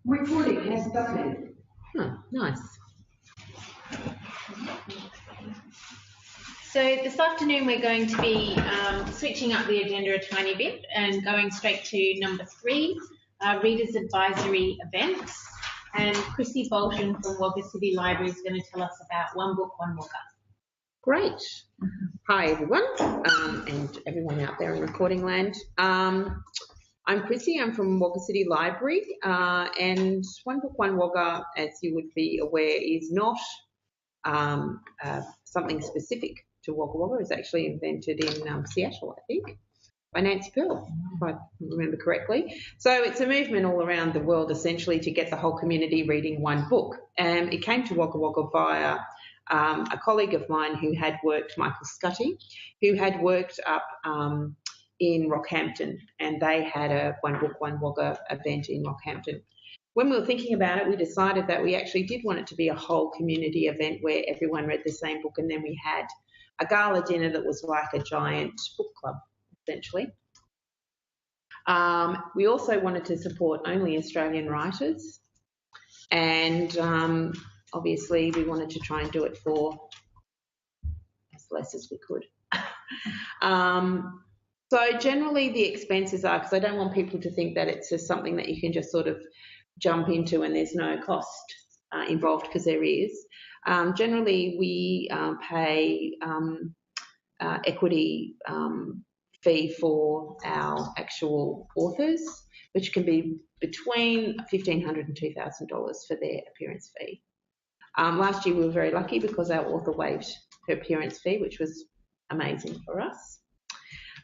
Recording has started. Oh, nice. So this afternoon we're going to be switching up the agenda a tiny bit and going straight to number 3, Readers Advisory Events. And Chrissy Bolton from Wagga City Library is going to tell us about One Book, One Wagga. Great. Hi everyone, and everyone out there in recording land. I'm Chrissy, I'm from Wagga City Library, and One Book, One Wagga, as you would be aware, is not something specific to Wagga Wagga. It was actually invented in Seattle, I think, by Nancy Pearl, if I remember correctly. So it's a movement all around the world, essentially, to get the whole community reading one book. It came to Wagga Wagga via a colleague of mine who had worked, Michael Scutty, who had worked up in Rockhampton, and they had a One Book, One Wagga event in Rockhampton. When we were thinking about it, we decided that we actually did want it to be a whole community event where everyone read the same book, and then we had a gala dinner that was like a giant book club, essentially. We also wanted to support only Australian writers, and obviously we wanted to try and do it for as less as we could. So generally the expenses are, because I don't want people to think that it's just something that you can just sort of jump into and there's no cost involved, because there is. Generally we pay equity fee for our actual authors, which can be between $1,500 and $2,000 for their appearance fee. Last year we were very lucky because our author waived her appearance fee, which was amazing for us.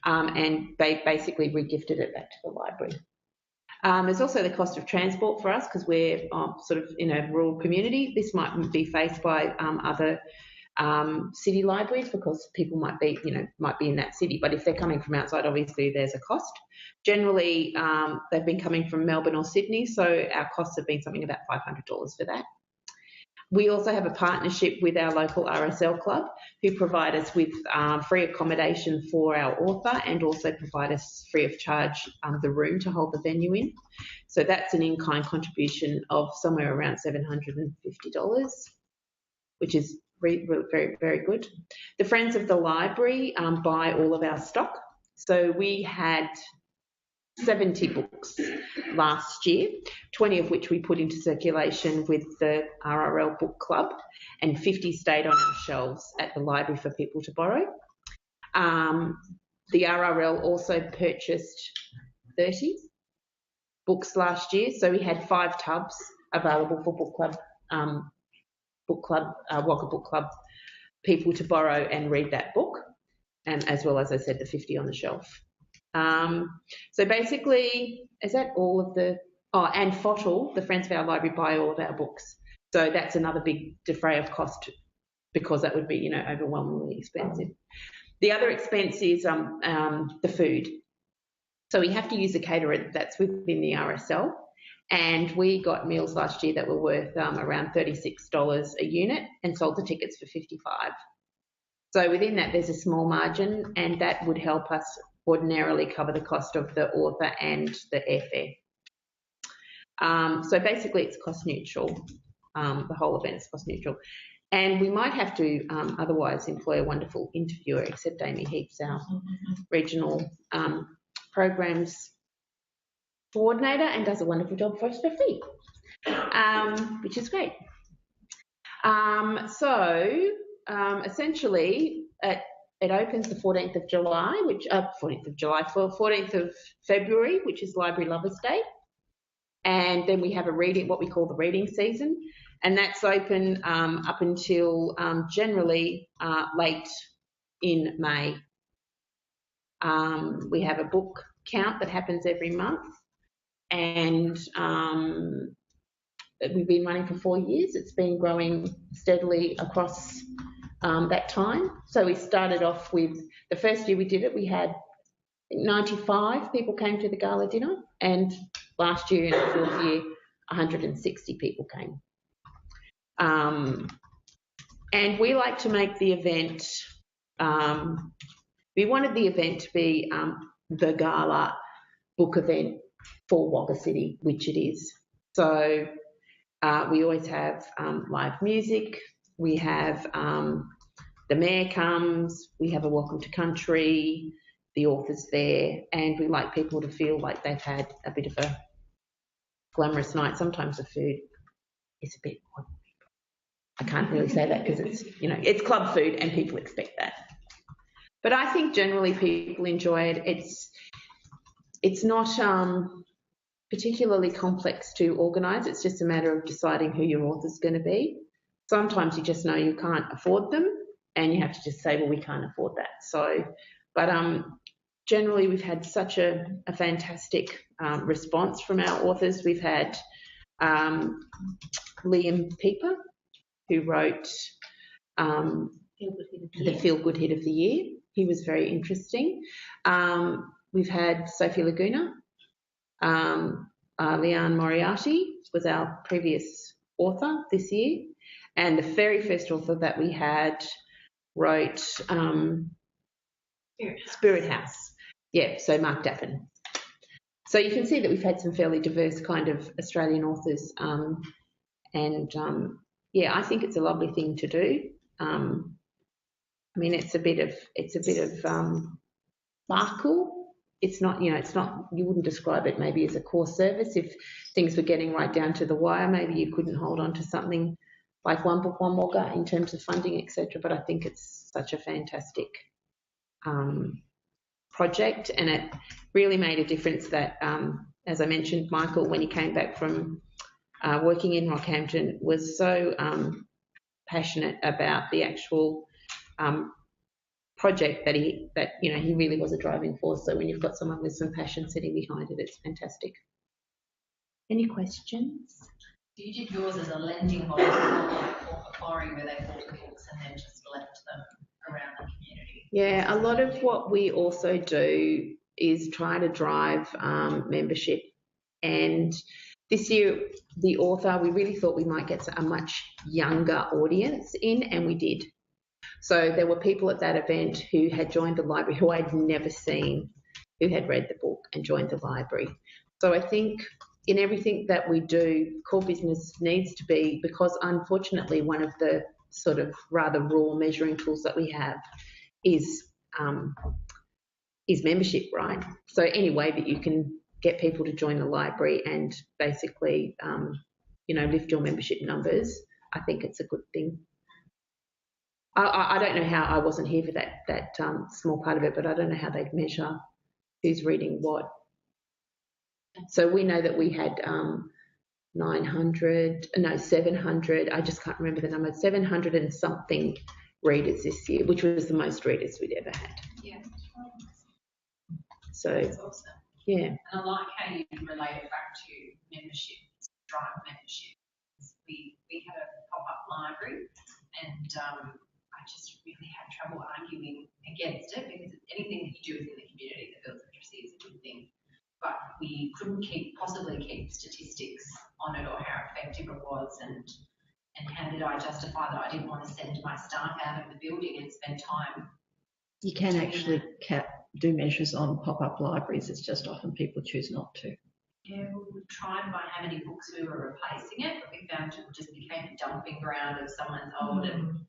And they basically re-gifted it back to the library. There's also the cost of transport for us, because we're sort of in a rural community. This might be faced by other city libraries, because people might be in that city, but if they're coming from outside, obviously there's a cost. Generally, they've been coming from Melbourne or Sydney, so our costs have been something about $500 for that. We also have a partnership with our local RSL club, who provide us with free accommodation for our author, and also provide us free of charge the room to hold the venue in. So that's an in-kind contribution of somewhere around $750, which is very, very good. The Friends of the Library buy all of our stock. So we had 70 books last year, 20 of which we put into circulation with the RRL book club, and 50 stayed on our shelves at the library for people to borrow. The RRL also purchased 30 books last year, so we had 5 tubs available for Wagga Book Club people to borrow and read that book, and as well as I said, the 50 on the shelf. So basically, is that all of the, and FOTL, the Friends of Our Library, buy all of our books. So that's another big defray of cost, because that would be, overwhelmingly expensive. The other expense is the food. So we have to use a caterer that's within the RSL, and we got meals last year that were worth around $36 a unit and sold the tickets for $55. So within that, there's a small margin, and that would help us ordinarily cover the cost of the author and the airfare. So basically it's cost neutral. The whole event is cost neutral. And we might have to otherwise employ a wonderful interviewer, except Amy Heaps, our regional programs coordinator, and does a wonderful job for us for free, which is great. Essentially, it opens the 14th of July, 14th of February, which is Library Lovers Day. And then we have what we call the reading season. And that's open up until generally late in May. We have a book count that happens every month. And we've been running for 4 years. It's been growing steadily across that time. So we started off with, the first year we did it, we had 95 people came to the gala dinner, and last year in the 4th year, 160 people came. And we like to make the event, we wanted the event to be the gala book event for Wagga City, which it is. So we always have live music. We have the mayor comes. We have a welcome to country. The author's there, and we like people to feel like they've had a bit of a glamorous night. Sometimes the food is a bit odd. I can't really say that because it's, you know, it's club food and people expect that. But I think generally people enjoy it. It's not particularly complex to organise. It's just a matter of deciding who your author's going to be. Sometimes you just know you can't afford them and you have to just say, well, we can't afford that. So, but generally we've had such a fantastic response from our authors. We've had Liam Pieper, who wrote the Feel Good Hit of the Year. He was very interesting. We've had Sophie Laguna. Leanne Moriarty was our previous author this year. And the very first author that we had wrote Spirit House. Yeah, so Mark Daffin. So you can see that we've had some fairly diverse kind of Australian authors. Yeah, I think it's a lovely thing to do. I mean, it's a bit of sparkle. It's not, you know, it's not, you wouldn't describe it maybe as a core service. If things were getting right down to the wire, maybe you couldn't hold on to something like One Book, One Wagga in terms of funding, etc. But I think it's such a fantastic project, and it really made a difference that, as I mentioned, Michael, when he came back from working in Rockhampton, was so passionate about the actual project that he really was a driving force. So when you've got someone with some passion sitting behind it, it's fantastic. Any questions? So you did yours as a lending model, like author quarry, where they bought the books and then just left them around the community. Yeah, a lot of what we also do is try to drive membership. And this year, the author, we really thought we might get a much younger audience in, and we did. So there were people at that event who had joined the library who I'd never seen, who had read the book and joined the library. So I think in everything that we do, core business needs to be, because unfortunately one of the sort of rather raw measuring tools that we have is membership, right? So any way that you can get people to join the library and basically, lift your membership numbers, I think it's a good thing. I don't know how, I wasn't here for that small part of it, but I don't know how they'd measure who's reading what. So we know that we had 700, I just can't remember the number, 700 and something readers this year, which was the most readers we'd ever had. Yeah. So, that's awesome. Yeah. And I like how you relate it back to membership, drive membership. We had a pop-up library, and I just really had trouble arguing against it, because anything that you do within the community that builds literacy is a good thing. But we couldn't possibly keep statistics on it, or how effective it was, and how did I justify that I didn't want to send my staff out of the building and spend time. You can actually do measures on pop-up libraries, it's just often people choose not to. Yeah, we tried by how many books we were replacing it, but we found it just became a dumping ground of someone's old and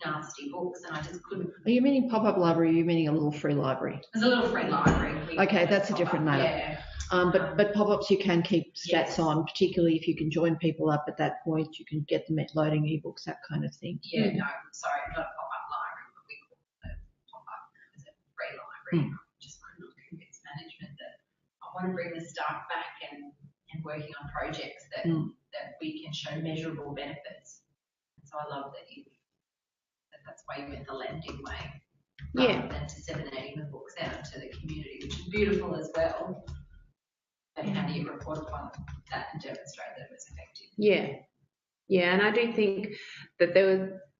nasty books, and I just couldn't. Are you meaning pop-up library, or are you meaning a little free library? There's a little free library. Okay, that's a different matter. Yeah. But pop-ups you can keep stats Yes. on, particularly if you can join people up at that point, you can get them at loading ebooks, that kind of thing. Yeah, no, sorry, not a pop-up library, but we call it pop-up as a free library. Just could not convince management that I want to bring the staff back and working on projects that we can show measurable benefits. So I love that that's why you went the lending way. Yeah. Rather than disseminating the books out to the community, which is beautiful as well. But how do you report upon that and demonstrate that it was effective? Yeah, and I do think that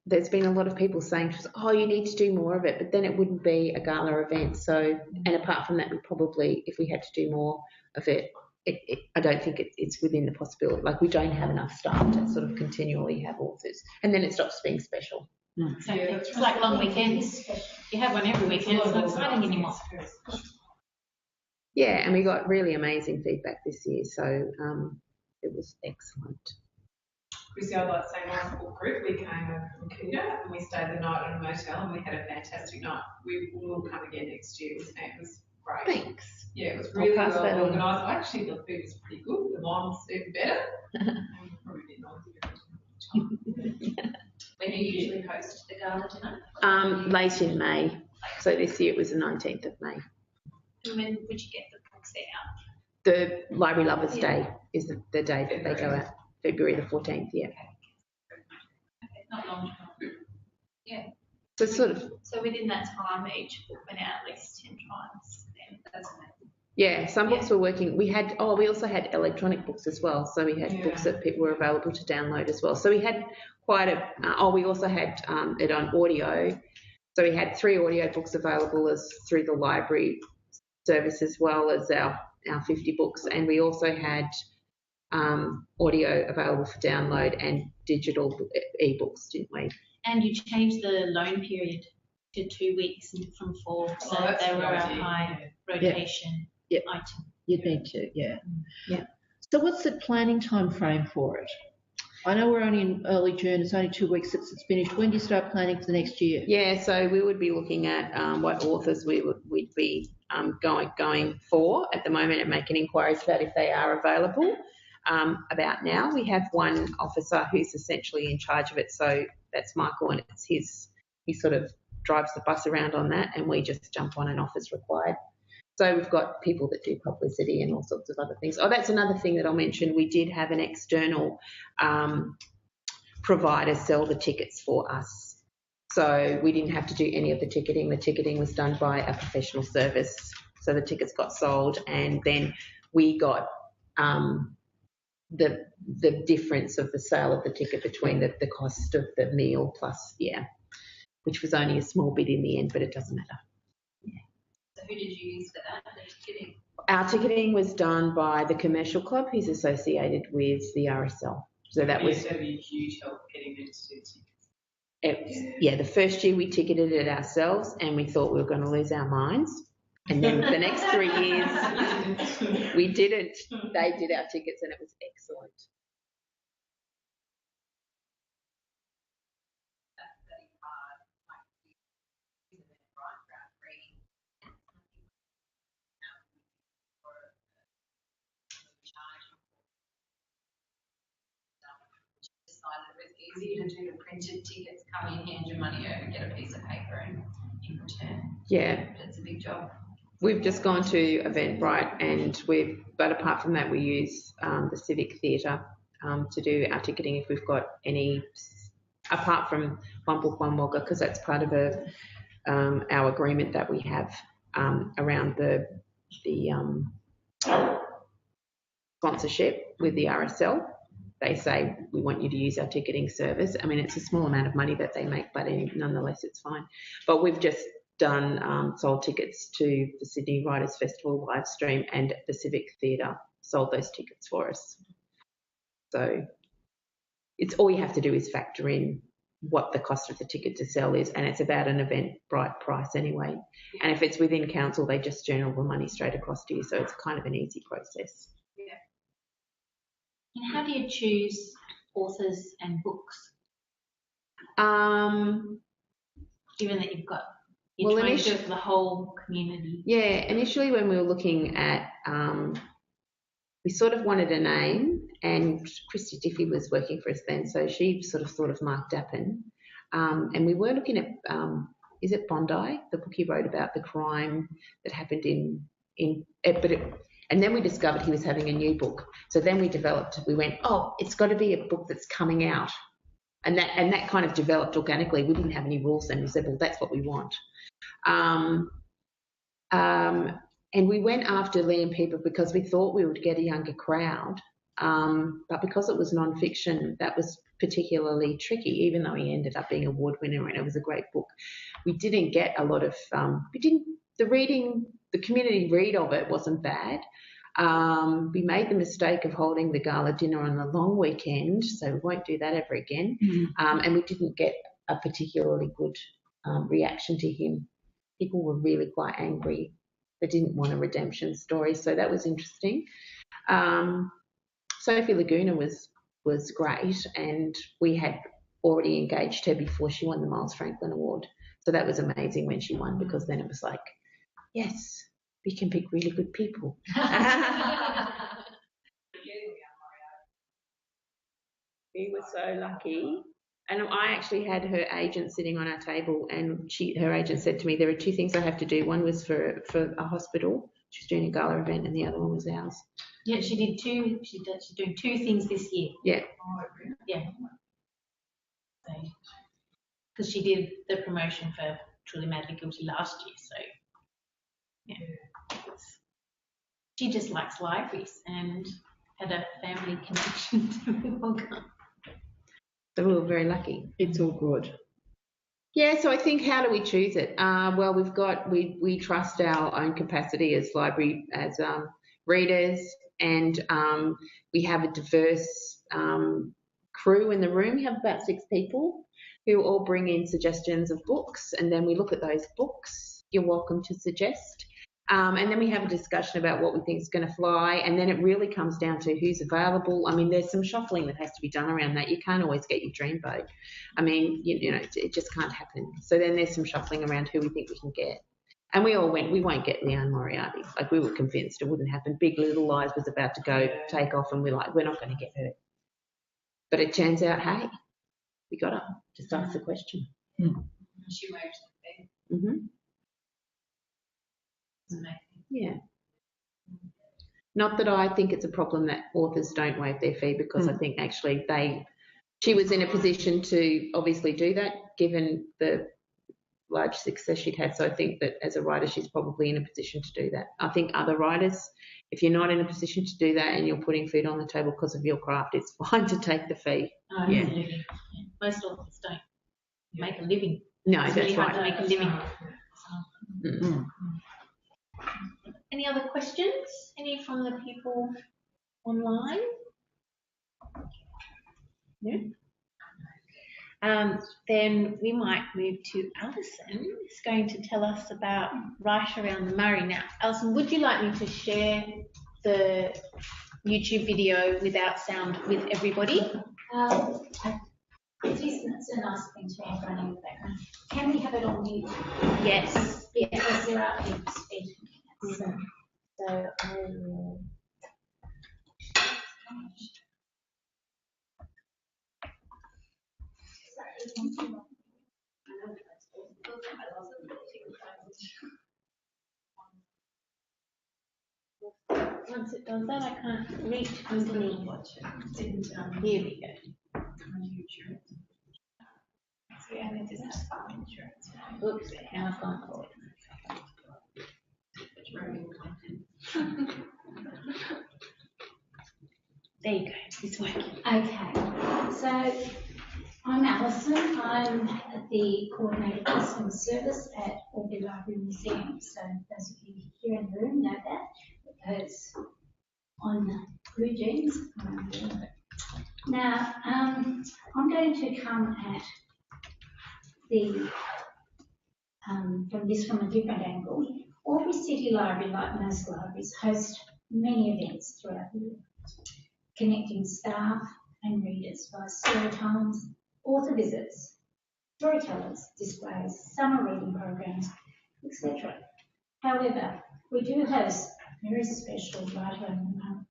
there's been a lot of people saying to us, oh, you need to do more of it, but then it wouldn't be a gala event. So, and apart from that, we probably, if we had to do more of it, I don't think it's within the possibility. Like, we don't have enough staff to sort of continually have authors, and then it stops being special. So it's like long weekends. You have one every weekend, it's not exciting anymore. Yeah, and we got really amazing feedback this year. So, it was excellent. Chrissy, I'd like to say my book group, we came over from Kunda and we stayed the night at a motel and we had a fantastic night. We will come again next year. It was great. Thanks. Yeah, it was I'll really pass well that on. organised. I actually thought the food was pretty good. The wine was even better. Probably a bit noisy. When do you usually host the gala dinner? Late in May. So this year it was the 19th of May. And when would you get the books out? The Library Lovers Day is the day that they go out. February the 14th, yeah. Okay, not long time. Yeah, So sort of, So within that time, each book went out at least 10 times. Then. that's amazing. yeah, some books were working. We also had electronic books as well. So we had books that people were available to download as well. So we had quite we also had it on audio. So we had 3 audio books available through the library service as well as our 50 books. And we also had audio available for download and digital ebooks, didn't we? And you changed the loan period to 2 weeks from 4, so that's they a were good a idea, high rotation Yep. item. You'd need to, yeah. Yeah. So what's the planning time frame for it? I know we're only in early June. It's only 2 weeks since it's finished. When do you start planning for the next year? Yeah, so we would be looking at what authors we'd be going for at the moment and making inquiries about if they are available. About now, we have one officer who's essentially in charge of it, so that's Michael, and it's he sort of drives the bus around on that, and we just jump on and off as required. So we've got people that do publicity and all sorts of other things. Oh, that's another thing that I'll mention. We did have an external provider sell the tickets for us. So we didn't have to do any of the ticketing. The ticketing was done by a professional service. So the tickets got sold, and then we got the difference of the sale of the ticket between the cost of the meal plus, which was only a small bit in the end, but it doesn't matter. So who did you use for that? The ticketing? Our ticketing was done by the commercial club who's associated with the RSL. So that was, That'd be a huge help getting them to do tickets. the first year we ticketed it ourselves and we thought we were going to lose our minds. And then the next 3 years we didn't. They did our tickets and it was excellent. That's very hard. Like, you know, right around free. Or charge. Decided it was easier to do the printed tickets, come in, hand your money over, get a piece of paper and in return. Yeah. But it's a big job. We've just gone to Eventbrite but apart from that we use the Civic Theatre to do our ticketing if we've got any, apart from One Book, One Wagga, because that's part of our agreement that we have around the sponsorship with the RSL. They say, we want you to use our ticketing service. I mean, it's a small amount of money that they make, but nonetheless, it's fine. But we've just done sold tickets to the Sydney Writers Festival live stream, and the Civic Theatre sold those tickets for us. So it's all you have to do is factor in what the cost of the ticket to sell is, and it's about an Eventbrite price anyway. And if it's within council, they just journal the money straight across to you, so it's kind of an easy process. Yeah. And how do you choose authors and books, given that you're trying to do it for the whole community? Yeah, initially when we were looking at, we sort of wanted a name, and Christy Diffie was working for us then, so she sort of thought of Mark Dappen. And we were looking at, is it Bondi, the book he wrote about the crime that happened and then we discovered he was having a new book. So then we went, oh, it's got to be a book that's coming out. And that kind of developed organically. We didn't have any rules then. We said, well, that's what we want. And we went after Liam Pieper because we thought we would get a younger crowd. But because it was non-fiction, that was particularly tricky, even though he ended up being award winner and it was a great book. We didn't get a lot of, the community read of it wasn't bad. We made the mistake of holding the gala dinner on the long weekend, so we won't do that ever again. And we didn't get a particularly good reaction to him. People were really quite angry. They didn't want a redemption story, so that was interesting. Sophie Laguna was great, and we had already engaged her before she won the Miles Franklin Award. So that was amazing when she won, because then it was like, yes, we can pick really good people. We were so lucky. And I actually had her agent sitting on our table, and her agent said to me, there are two things I have to do. One was for a hospital. She was doing a gala event, and the other one was ours. Yeah, she did two. She's doing two things this year. Yeah. Yeah. Because she did the promotion for Truly Madly Guilty last year, so yeah. She just likes libraries and had a family connection to Wagga. So we were very lucky. It's all good. Yeah, so I think, how do we choose it? Well, we trust our own capacity as readers, and we have a diverse crew in the room. We have about 6 people who all bring in suggestions of books, and then we look at those books. You're welcome to suggest. And then we have a discussion about what we think is going to fly, and then it really comes down to who's available. I mean, there's some shuffling that has to be done around that. You can't always get your dream boat. I mean, you know, it just can't happen. So then there's some shuffling around who we think we can get. And we all went, we won't get Leanne Moriarty. Like, we were convinced it wouldn't happen. Big Little Lies was about to go take off, and we're like, we're not going to get her. But it turns out, hey, we got her. Just ask the question. She waved the Mm-hmm. Yeah. Not that I think it's a problem that authors don't waive their fee, because I think actually she was in a position to obviously do that given the large success she'd had. So I think that as a writer, she's probably in a position to do that. I think other writers, if you're not in a position to do that and you're putting food on the table because of your craft, it's fine to take the fee. Oh, Yeah. absolutely. Most authors don't make a living. No, It's that's really hard right. to make a living. Mm. Any other questions? Any from the people online? No? Then we might move to Alison, who's going to tell us about Right Around the Murray. Now, Alison, would you like me to share the YouTube video without sound with everybody? It is, it's a nice thing to have running in the background. Can we have it on mute? Yes. Yeah, because there are people speaking. So I will. Once it does that, I can't reach underneath. Here we go. Oops, now I've gone forward. There you go, it's working. Okay, so I'm Alison. I'm the Coordinator Customer Service at Wagga Library Museum. So those of you here in the room know that, because on Blue Jeans. Now, I'm going to come at from a different angle. Albury City Library, like most libraries, host many events throughout the year, connecting staff and readers via story times, author visits, storytellers, displays, summer reading programs, etc. However, we do host a very special Right Around the Month,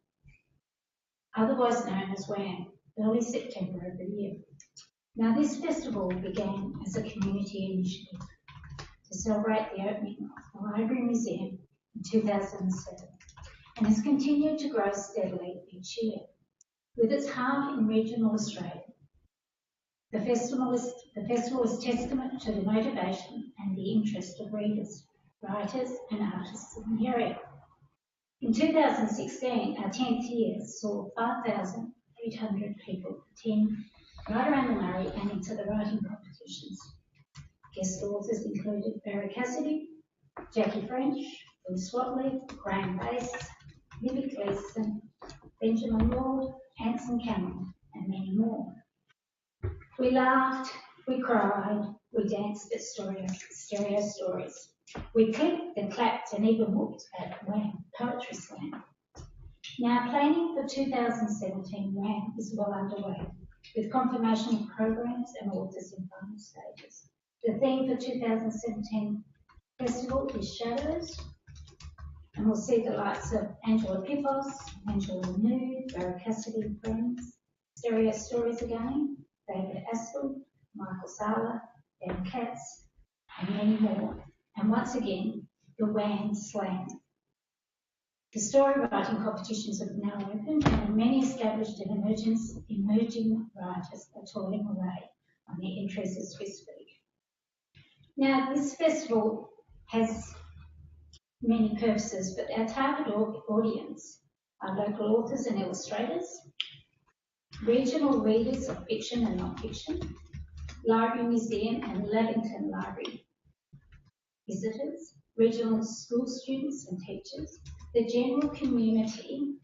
otherwise known as WAM, early September every year. Now, this festival began as a community initiative to celebrate the opening of the Library Museum in 2007, and has continued to grow steadily each year. With its heart in regional Australia, the festival is testament to the motivation and the interest of readers, writers and artists in the area. In 2016, our 10th year saw 5,800 people attend Right Around the Murray and into the writing competitions. Guest authors included Barry Cassidy, Jackie French, Bruce Watley, Graham Bass, Libby Gleeson, Benjamin Ward, Anson Cameron, and many more. We laughed, we cried, we danced at stereo stories. We clicked and clapped and even whooped at WAM Poetry Slam. Now, planning for 2017 WAM is well underway, with confirmation of programs and authors in final stages. The theme for 2017 festival is Shadows, and we'll see the likes of Angela Pippos, Angela New, Barry Cassidy and Friends, Stereo Stories again, David Aspel, Michael Sala, Dan Katz, and many more. And once again, the WAM Slam. The story writing competitions have now opened, and many established and emerging writers are toiling away on their entries as we speak. Now, this festival has many purposes, but our target audience are local authors and illustrators, regional readers of fiction and non-fiction, library, museum and Lavington Library visitors, regional school students and teachers, the general community,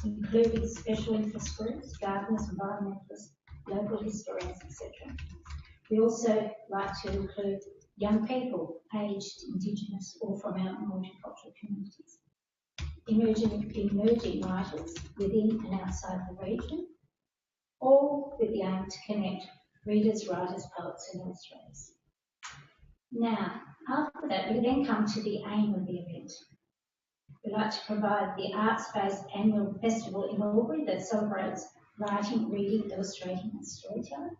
including special interest groups, gardeners, environmentalists, local historians, etc. We also like to include young people, aged, Indigenous, or from our multicultural communities, emerging writers within and outside the region, all with the aim to connect readers, writers, poets, and illustrators. Now, after that, we then come to the aim of the event. We like to provide the arts-based annual festival in Albury that celebrates writing, reading, illustrating, and storytelling.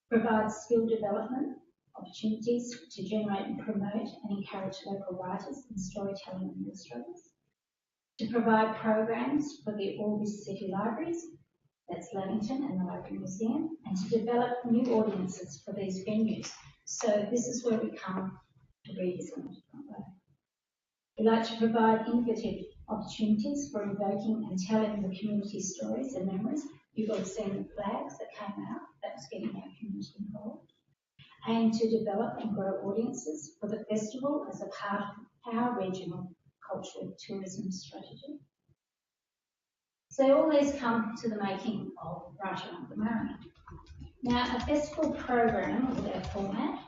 Provides skill development opportunities to generate and promote and encourage local writers in storytelling and illustrators. To provide programs for the Albury City Libraries, that's Lavington and the Library Museum, and to develop new audiences for these venues. So this is where we come to readers in a different way. We like to provide innovative opportunities for invoking and telling the community stories and memories. You've all seen the flags that came out, that was getting our community involved. And to develop and grow audiences for the festival as a part of our regional cultural tourism strategy. So all these come to the making of Right Around the Murray. Now, a festival program with our format,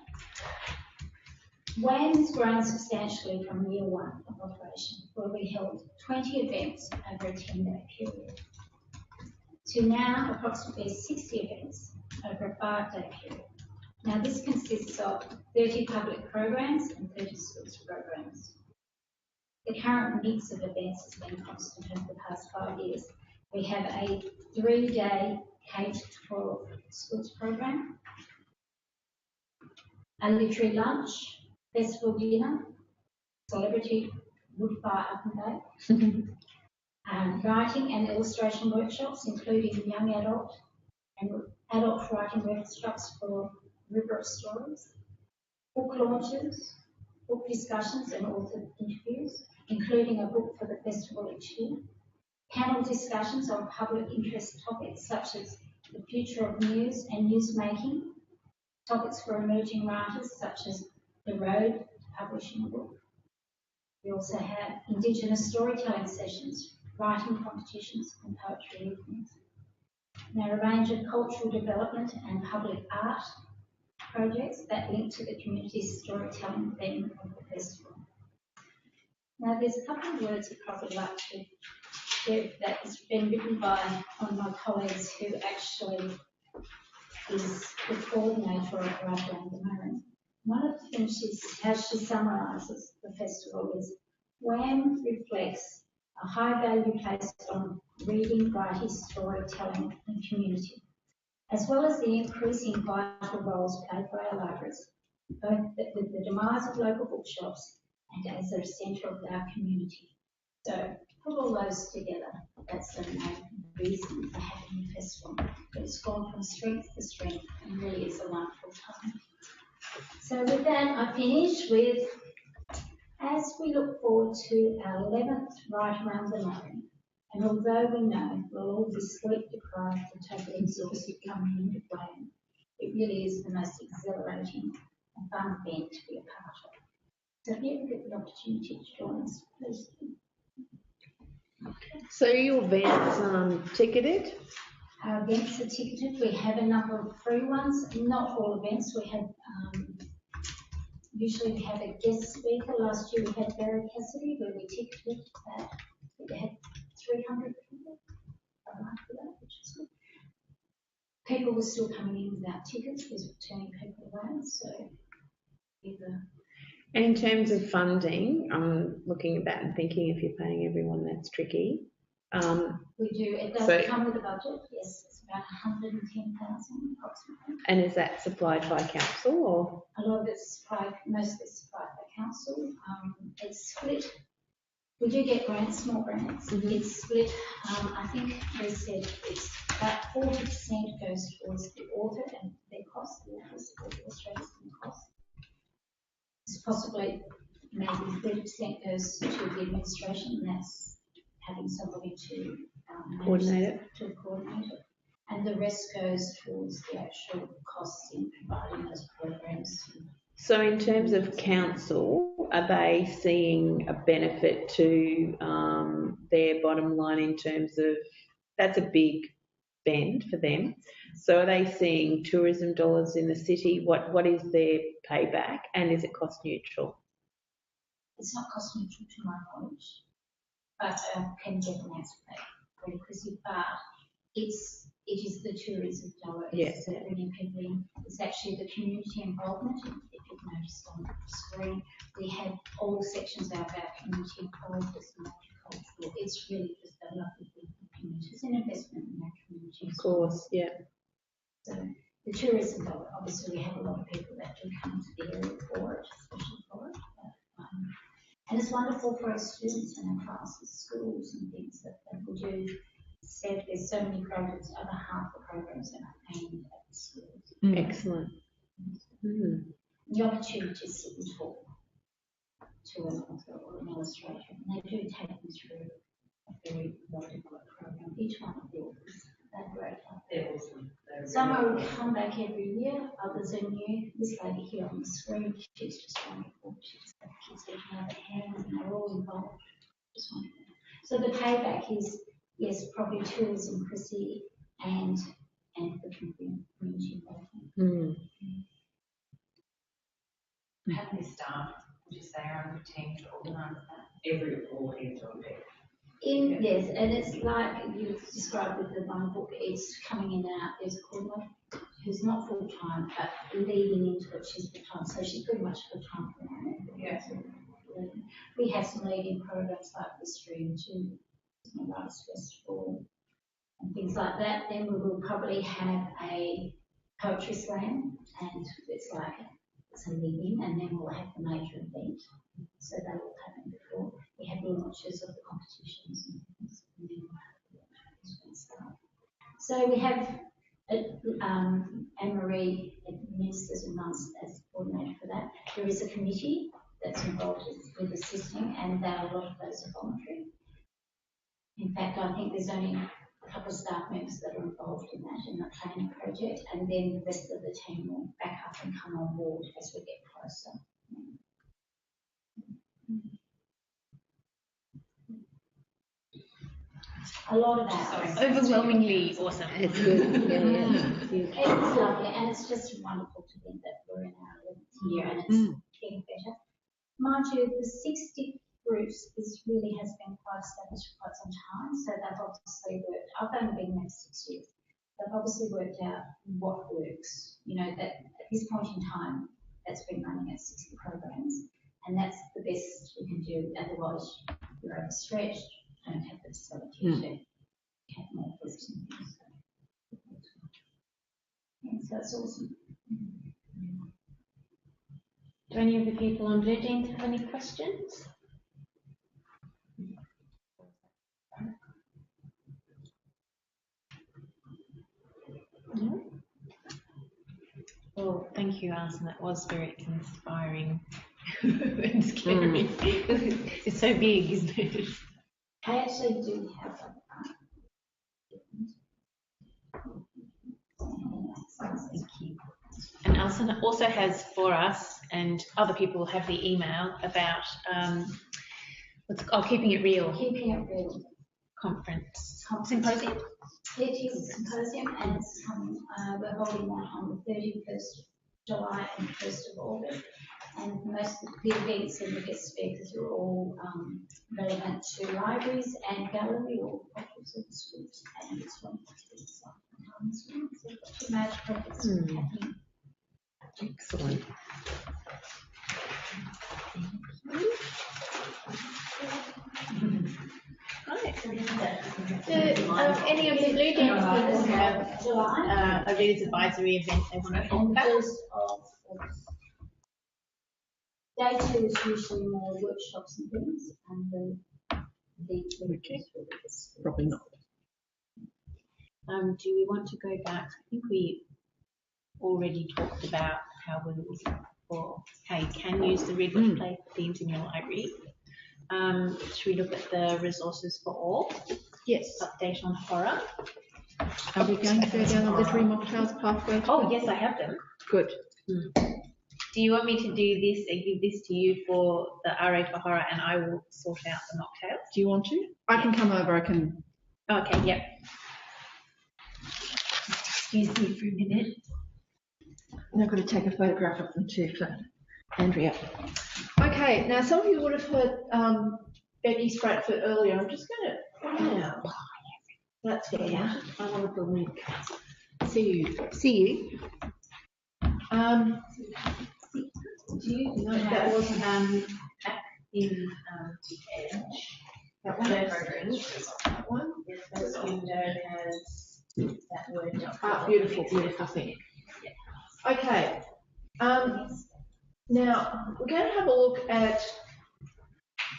WAM has grown substantially from year one of operation, where we held 20 events over a 10-day period, to now approximately 60 events over a 5-day period. Now, this consists of 30 public programs and 30 schools programs. The current mix of events has been constant over the past 5 years. We have a 3-day K-12 schools program, a literary lunch, festival dinner, celebrity woodfire oven day, writing and illustration workshops, including young adult and adult writing workshops for River of Stories, book launches, book discussions and author interviews, including a book for the festival each year, panel discussions on public interest topics such as the future of news and newsmaking, topics for emerging writers such as the road to publishing a book. We also have Indigenous storytelling sessions, writing competitions and poetry evenings. Now, a range of cultural development and public art projects that link to the community's storytelling theme of the festival. Now, there's a couple of words I'd probably like to share that has been written by one of my colleagues who actually is the coordinator of Right Around the Murray. One of the things how she summarises the festival is WAM reflects a high value placed on reading, writing, storytelling and community, as well as the increasing vital roles played by our libraries, both with the demise of local bookshops and as a centre of our community. So put all those together, that's the main reason for having the festival. But it's gone from strength to strength and really is a wonderful time. So with that, I finish with, as we look forward to our 11th Right Around the Murray, and although we know we'll all be sleep deprived and totally exhausted coming into WAM, it really is the most exhilarating and fun event to be a part of. So if you ever get the opportunity to join us, please do. So your events ticketed? Our events are ticketed. We have a number of free ones, not all events. We have, usually we have a guest speaker. Last year we had Barry Cassidy where we ticketed that. We had 300 people arrived for that, which is good. People were still coming in without tickets, because we're turning people away, so either. And in terms of funding, I'm looking at that and thinking if you're paying everyone, that's tricky. We do, it does So- come with a budget, yes, it's about 110,000 approximately. And is that supplied by council or? A lot of it's supplied, most of it's supplied by council. It's split. We do get grants, small grants. Mhm. It's split. I think they said it's about 40% goes towards the author and their costs, the authors or the illustrators and costs. It's possibly maybe 30% goes to the administration, and that's having somebody to manage Coordinate it. to coordinate it. And the rest goes towards the actual costs in providing those programs. So in terms of council, are they seeing a benefit to their bottom line in terms of, that's a big spend for them. So are they seeing tourism dollars in the city? What is their payback and is it cost neutral? It's not cost neutral to my knowledge, but can get an answer for that very quickly. But it is the tourism dollar. Yes. It's bringing people in. It's actually the community involvement. If you've noticed on the screen, we have all sections out about community involvement, multicultural. It's really just a lovely community. It's an investment in our community. Of course, yeah. So the tourism dollar, obviously we have a lot of people that do come to the area for it, especially for it. But, and it's wonderful for our students and our classes, schools and things that we do. Said there's so many programs, over half the programs that are aimed at the schools. Excellent. Mm. The opportunity to sit and talk to an author or an illustrator, and they do take them through a very well-developed program. Each one of the authors, they're great. They're awesome. Some will come back every year, others are new. This lady here on the screen, she's just wonderful. She's got kids getting out of hand and they're all involved. Just wonderful. So the payback is, yes, probably tourism, Chrissy, and the community involvement. Mm. How many staff would you say are on the team to organise that? Every all hands on deck. Yes, and it's like you described with the one book, it's coming in and out. There's a coordinator who's not full time, but leading into it, she's full time, so she's pretty much full time for now. Yeah. We have some leading programs like the Stream too, the Arts Festival, and things like that. Then we will probably have a poetry slam, and it's like it's a lead-in, and then we'll have the major event. So that will happen before. We have launches of the competitions and things, and then we'll have the launches start. So we have Anne-Marie administers and runs as coordinator for that. There is a committee that's involved with assisting, and a lot of those are voluntary. In fact, I think there's only a couple of staff members that are involved in that, in the planning project, and then the rest of the team will back up and come on board as we get closer. A lot of that. Overwhelmingly awesome. It's good. Yeah. It's lovely, and it's just wonderful to think that we're in our 11th year and it's getting better. Mind you, the 60 groups really has been quite established for quite some time, so they've obviously worked. I've only been there 6 years. They've obviously worked out what works. You know, that at this point in time, that's been running at 60 programs, and that's the best we can do. Otherwise, you're overstretched, don't have the facility to have more groups and things. And so it's awesome. Do any of the people on Blue Jeans have any questions? No? Well, thank you, Alison. That was very inspiring and scary. It's so big, isn't it? I actually do have Thank you. And Alison also has for us, and other people have the email about Keeping It Real keeping it real. conference symposium. It is a symposium, and it's coming. We're holding one on the 31st of July and 1st of August. And most of the events and the guest speakers are all relevant to libraries and gallery or cultural service groups, and it's one of the things as well. So we've got two major projects happening. Excellent. Any of the Blue Dance people have a readers advisory event they want to talk And the about? first of August. Day two is usually more workshops and things, and the Okay. Probably not. Do we want to go back? I think we already talked about how we're looking for how you can use the Read Play themes in your library. Should we look at the resources for all? Yes. Update on horror. Are we going to go down the literary mocktails pathway? Oh, yes, I have them. Good. Do you want me to do this and give this to you for the RA for horror, and I will sort out the mocktails? Do you want to? I can come over. I can. Okay, yep. Excuse me for a minute. And I've got to take a photograph of them too for Andrea. Okay, now some of you would have heard Becky Stratford earlier. I'm just going to. Wow. That's what I wanted. I wanted the link. See you. Do you No, that wasn't. back in the edge? That one. That one. The first window has that word. Ah, beautiful thing. Okay. Now we're going to have a look at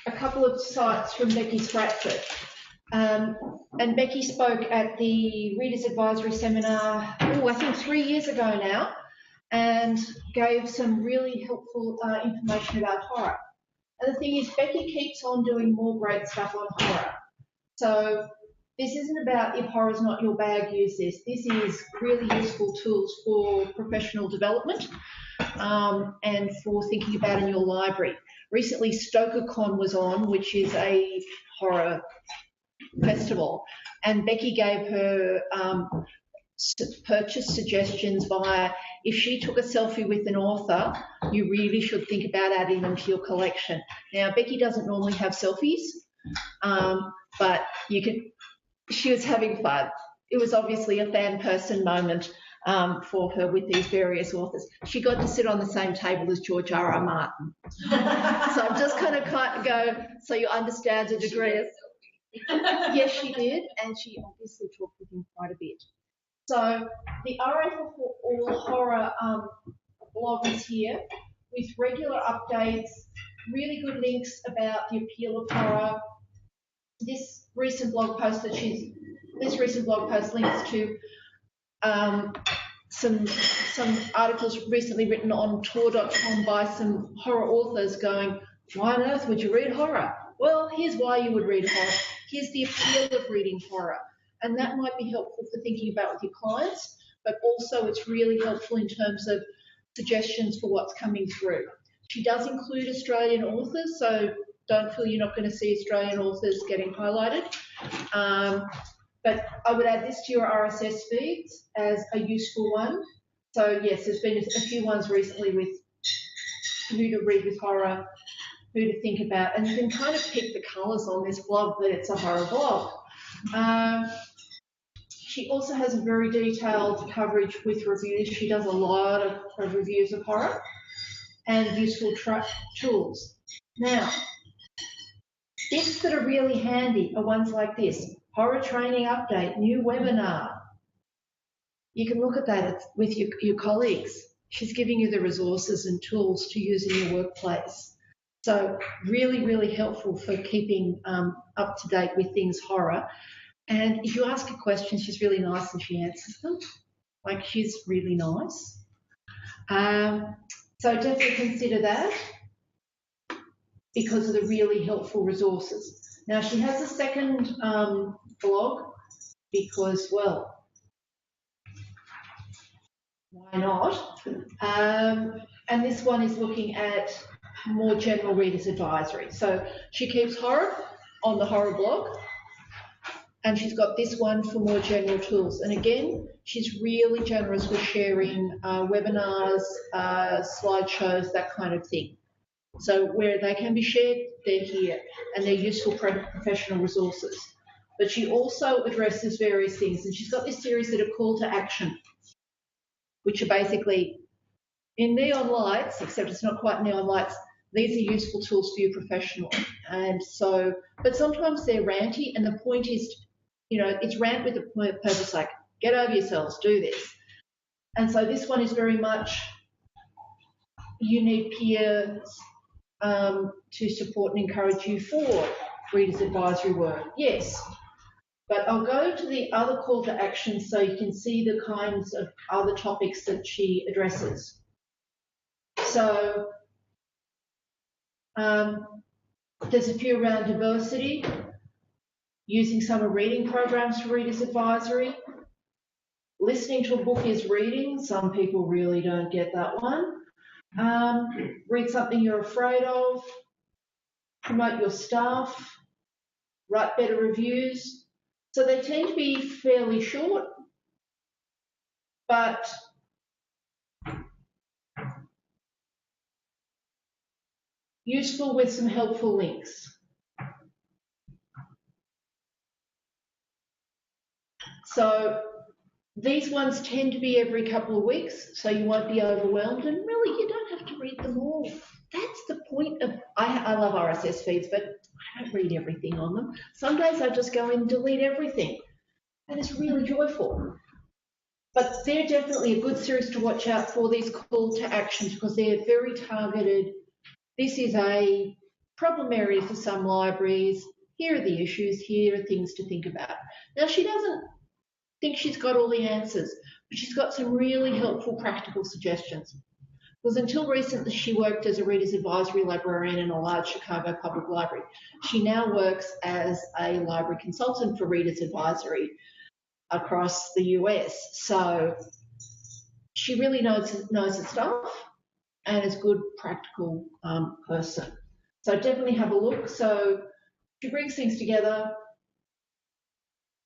a couple of sites from Becky Stratford. And Becky spoke at the Readers Advisory Seminar, I think 3 years ago now, and gave some really helpful information about horror. And the thing is, Becky keeps on doing more great stuff on horror. So this isn't about if horror's not your bag, use this. This is really useful tools for professional development and for thinking about in your library. Recently, StokerCon was on, which is a horror festival, and Becky gave her purchase suggestions via if she took a selfie with an author, you really should think about adding them to your collection. Now, Becky doesn't normally have selfies, but she was having fun. It was obviously a fan person moment for her with these various authors. She got to sit on the same table as George R.R. Martin. So I'm just kind of go, so you understand the degree of... Yes, she did, and she obviously talked with him quite a bit. So the RA for All Horror blog is here with regular updates, really good links about the appeal of horror. This recent blog post links to some articles recently written on Tor.com by some horror authors going, why on earth would you read horror? Well, here's why you would read horror. Here's the appeal of reading horror. And that might be helpful for thinking about with your clients, but also it's really helpful in terms of suggestions for what's coming through. She does include Australian authors, so don't feel you're not going to see Australian authors getting highlighted. But I would add this to your RSS feeds as a useful one. So yes, there's been a few ones recently with who to read with horror, who to think about, and you can kind of pick the colours on this blog that it's a horror blog. She also has a very detailed coverage with reviews. She does a lot of reviews of horror and useful tools. Now, bits that are really handy are ones like this. Horror training update, new webinar. You can look at that with your colleagues. She's giving you the resources and tools to use in your workplace. So really, really helpful for keeping up to date with things horror. And if you ask a question, she's really nice and she answers them. Like, she's really nice. So definitely consider that because of the really helpful resources. Now, she has a second blog because, well, why not? And this one is looking at more general readers advisory. So she keeps horror on the horror blog. And she's got this one for more general tools. And again, she's really generous with sharing webinars, slideshows, that kind of thing. So where they can be shared, they're here, and they're useful professional resources. But she also addresses various things, and she's got this series that are call to action, which are basically in neon lights, except it's not quite neon lights. These are useful tools for you professionally. And so, but sometimes they're ranty, and the point is, you know, it's rant with the purpose, like, get over yourselves, do this. And so this one is very much, you need peers to support and encourage you for readers advisory work. Yes, but I'll go to the other call to action so you can see the kinds of other topics that she addresses. So there's a few around diversity, using summer reading programs for readers advisory. Listening to a book is reading. Some people really don't get that one. Read something you're afraid of. Promote your staff. Write better reviews. So they tend to be fairly short, but useful with some helpful links. So these ones tend to be every couple of weeks, so you won't be overwhelmed, and really you don't have to read them all. That's the point of, I love RSS feeds, but I don't read everything on them. Some days I just go and delete everything, and it's really joyful. But they're definitely a good series to watch out for, these call to actions, because they're very targeted. This is a problem area for some libraries. Here are the issues, here are things to think about. Now, she doesn't think she's got all the answers, but she's got some really helpful practical suggestions. Because until recently she worked as a reader's advisory librarian in a large Chicago public library. She now works as a library consultant for reader's advisory across the US. So she really knows her stuff and is a good practical person. So definitely have a look. So she brings things together,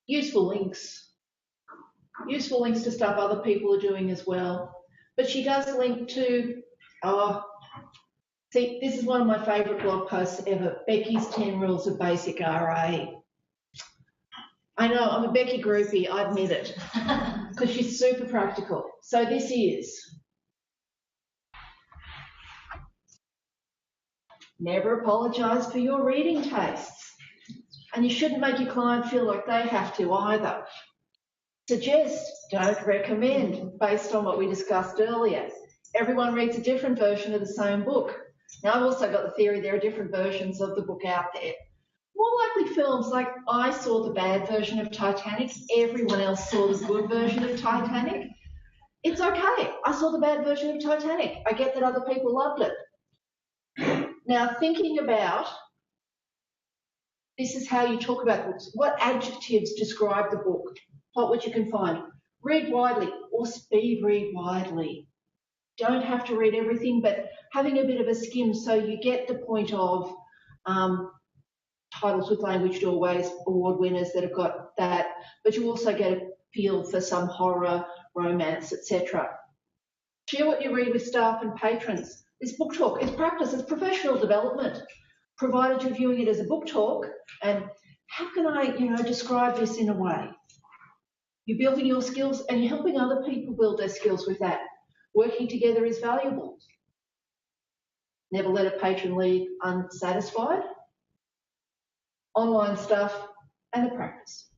useful links to stuff other people are doing as well. But she does link to, see, this is one of my favourite blog posts ever, Becky's 10 Rules of Basic RA. I know, I'm a Becky groupie, I admit it, because she's super practical. So this is, never apologise for your reading tastes. And you shouldn't make your client feel like they have to either. Suggest, don't recommend, based on what we discussed earlier. Everyone reads a different version of the same book. Now, I've also got the theory there are different versions of the book out there. More likely films, like I saw the bad version of Titanic, everyone else saw the good version of Titanic. It's okay, I saw the bad version of Titanic. I get that other people loved it. Now, thinking about, this is how you talk about books. What adjectives describe the book? What you can find. Read widely, or speed read widely. Don't have to read everything, but having a bit of a skim so you get the point of titles with language doorways, award winners that have got that, but you also get a feel for some horror, romance, etc. Share what you read with staff and patrons. It's book talk, it's practice, it's professional development, provided you're viewing it as a book talk. And how can I, describe this in a way? You're building your skills and you're helping other people build their skills with that. Working together is valuable. Never let a patron leave unsatisfied. Online stuff and a practice.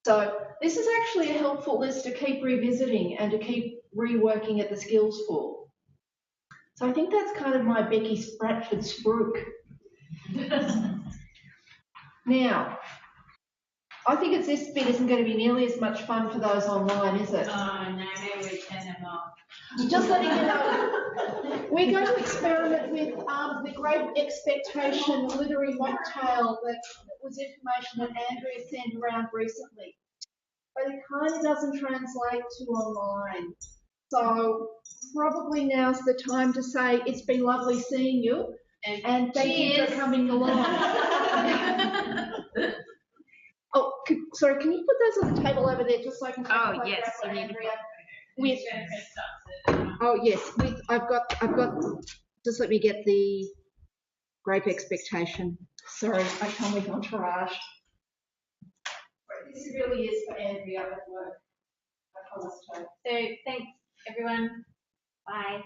So this is actually a helpful list to keep revisiting and to keep reworking at the skills for. So I think that's kind of my Becky Spratford spruik. Now, I think this bit isn't going to be nearly as much fun for those online, is it? Oh, no, maybe we turn them off. Just letting you know, we're going to experiment with the Great Expectation literary mocktail that was information that Andrea sent around recently. But it kind of doesn't translate to online. So probably now's the time to say it's been lovely seeing you and thank you for coming along. Oh, sorry, can you put those on the table over there just so I can take Oh, a yes, photograph you of need to Andrea? Oh, yes, I've got, just let me get the grape expectation. Sorry, I come with entourage. This really is for Andrea at work. I promise to. So thanks, everyone. Bye.